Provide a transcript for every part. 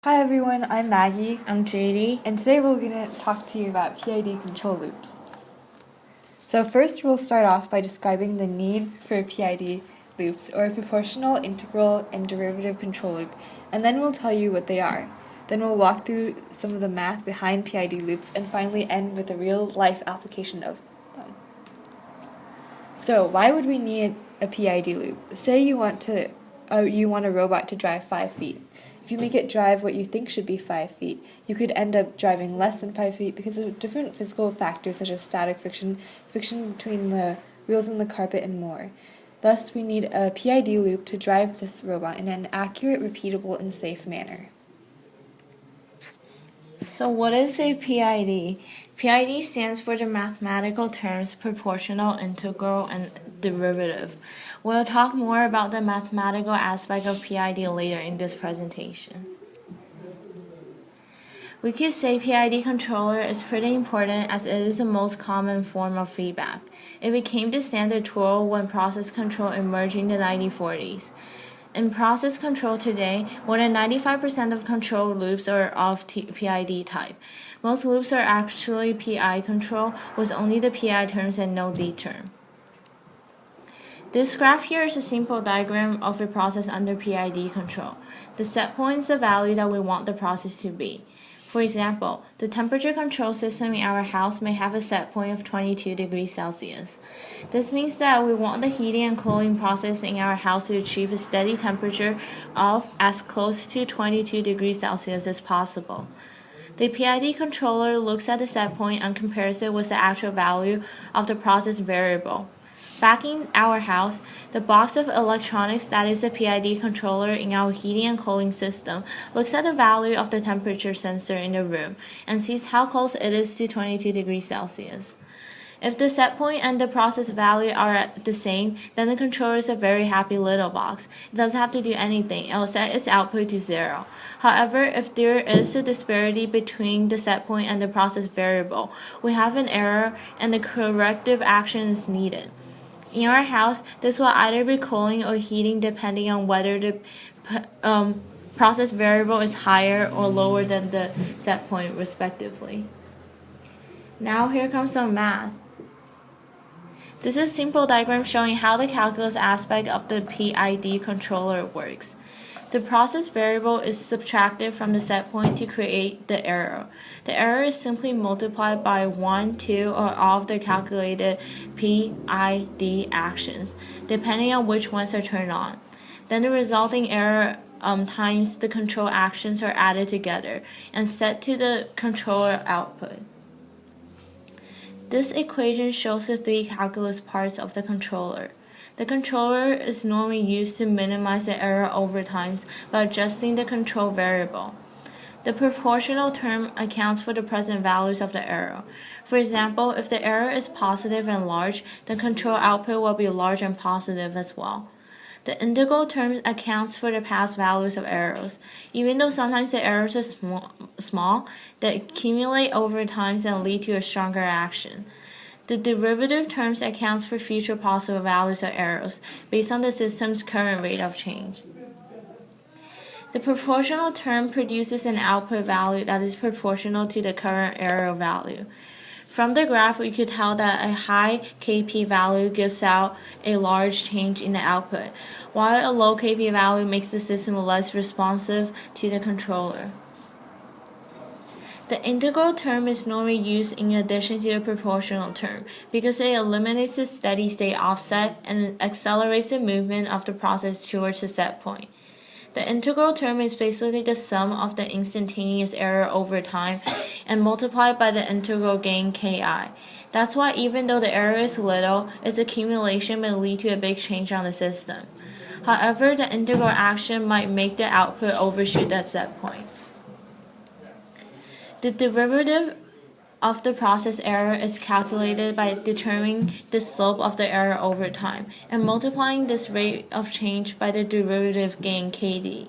Hi everyone, I'm Maggie, I'm JD. and today we're going to talk to you about PID control loops. So first we'll start off by describing the need for PID loops, or a proportional, integral, and derivative control loop, and then we'll tell you what they are. Then we'll walk through some of the math behind PID loops, and finally end with a real-life application of them. So why would we need a PID loop? Say you want a robot to drive 5 feet. If you make it drive what you think should be 5 feet, you could end up driving less than 5 feet because of different physical factors such as static friction, friction between the wheels and the carpet, and more. Thus, we need a PID loop to drive this robot in an accurate, repeatable, and safe manner. So what is a PID? PID stands for the mathematical terms proportional, integral, and derivative. We'll talk more about the mathematical aspect of PID later in this presentation. We could say PID controller is pretty important as it is the most common form of feedback. It became the standard tool when process control emerged in the 1940s. In process control today, more than 95% of control loops are of PID type. Most loops are actually PI control with only the PI terms and no D term. This graph here is a simple diagram of a process under PID control. The set point is the value that we want the process to be. For example, the temperature control system in our house may have a set point of 22 degrees Celsius. This means that we want the heating and cooling process in our house to achieve a steady temperature of as close to 22 degrees Celsius as possible. The PID controller looks at the set point and compares it with the actual value of the process variable. Back in our house, the box of electronics that is the PID controller in our heating and cooling system looks at the value of the temperature sensor in the room and sees how close it is to 22 degrees Celsius. If the set point and the process value are the same, then the controller is a very happy little box. It doesn't have to do anything, it will set its output to 0. However, if there is a disparity between the set point and the process variable, we have an error and the corrective action is needed. In our house, this will either be cooling or heating depending on whether the process variable is higher or lower than the set point respectively. Now here comes some math. This is a simple diagram showing how the calculus aspect of the PID controller works. The process variable is subtracted from the set point to create the error. The error is simply multiplied by 1, 2, or all of the calculated PID actions, depending on which ones are turned on. Then the resulting error times the control actions are added together and set to the controller output. This equation shows the 3 calculus parts of the controller. The controller is normally used to minimize the error over time by adjusting the control variable. The proportional term accounts for the present values of the error. For example, if the error is positive and large, the control output will be large and positive as well. The integral term accounts for the past values of errors. Even though sometimes the errors are small, they accumulate over time and lead to a stronger action. The derivative terms accounts for future possible values of errors based on the system's current rate of change. The proportional term produces an output value that is proportional to the current error value. From the graph, we could tell that a high Kp value gives out a large change in the output, while a low Kp value makes the system less responsive to the controller. The integral term is normally used in addition to the proportional term because it eliminates the steady state offset and accelerates the movement of the process towards the set point. The integral term is basically the sum of the instantaneous error over time and multiplied by the integral gain Ki. That's why even though the error is little, its accumulation may lead to a big change on the system. However, the integral action might make the output overshoot that set point. The derivative of the process error is calculated by determining the slope of the error over time and multiplying this rate of change by the derivative gain Kd.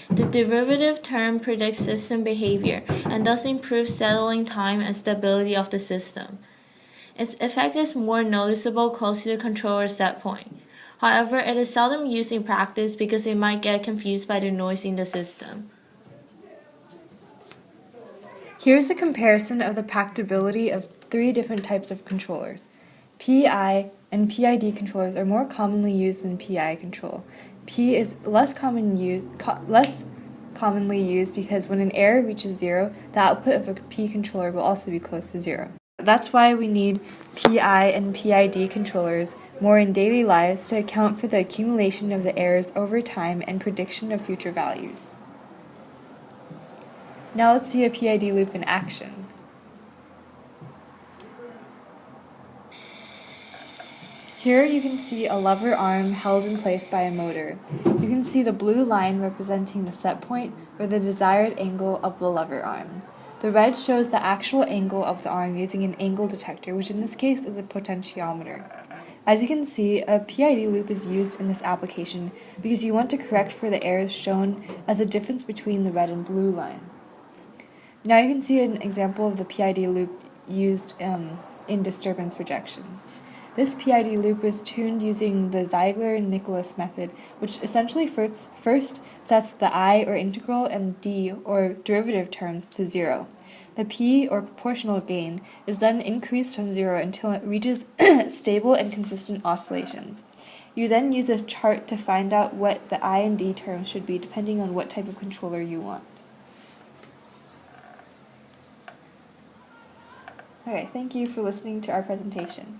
The derivative term predicts system behavior and thus improves settling time and stability of the system. Its effect is more noticeable close to the controller set point. However, it is seldom used in practice because it might get confused by the noise in the system. Here's a comparison of the practicability of three different types of controllers. PI and PID controllers are more commonly used than PI control. P is less commonly used because when an error reaches 0, the output of a P controller will also be close to 0. That's why we need PI and PID controllers more in daily lives to account for the accumulation of the errors over time and prediction of future values. Now let's see a PID loop in action. Here you can see a lever arm held in place by a motor. You can see the blue line representing the set point or the desired angle of the lever arm. The red shows the actual angle of the arm using an angle detector, which in this case is a potentiometer. As you can see, a PID loop is used in this application because you want to correct for the errors shown as the difference between the red and blue lines. Now you can see an example of the PID loop used in disturbance rejection. This PID loop is tuned using the Ziegler-Nicholas method, which essentially first sets the I or integral and D or derivative terms to 0. The P or proportional gain is then increased from 0 until it reaches stable and consistent oscillations. You then use a chart to find out what the I and D terms should be depending on what type of controller you want. Okay, thank you for listening to our presentation.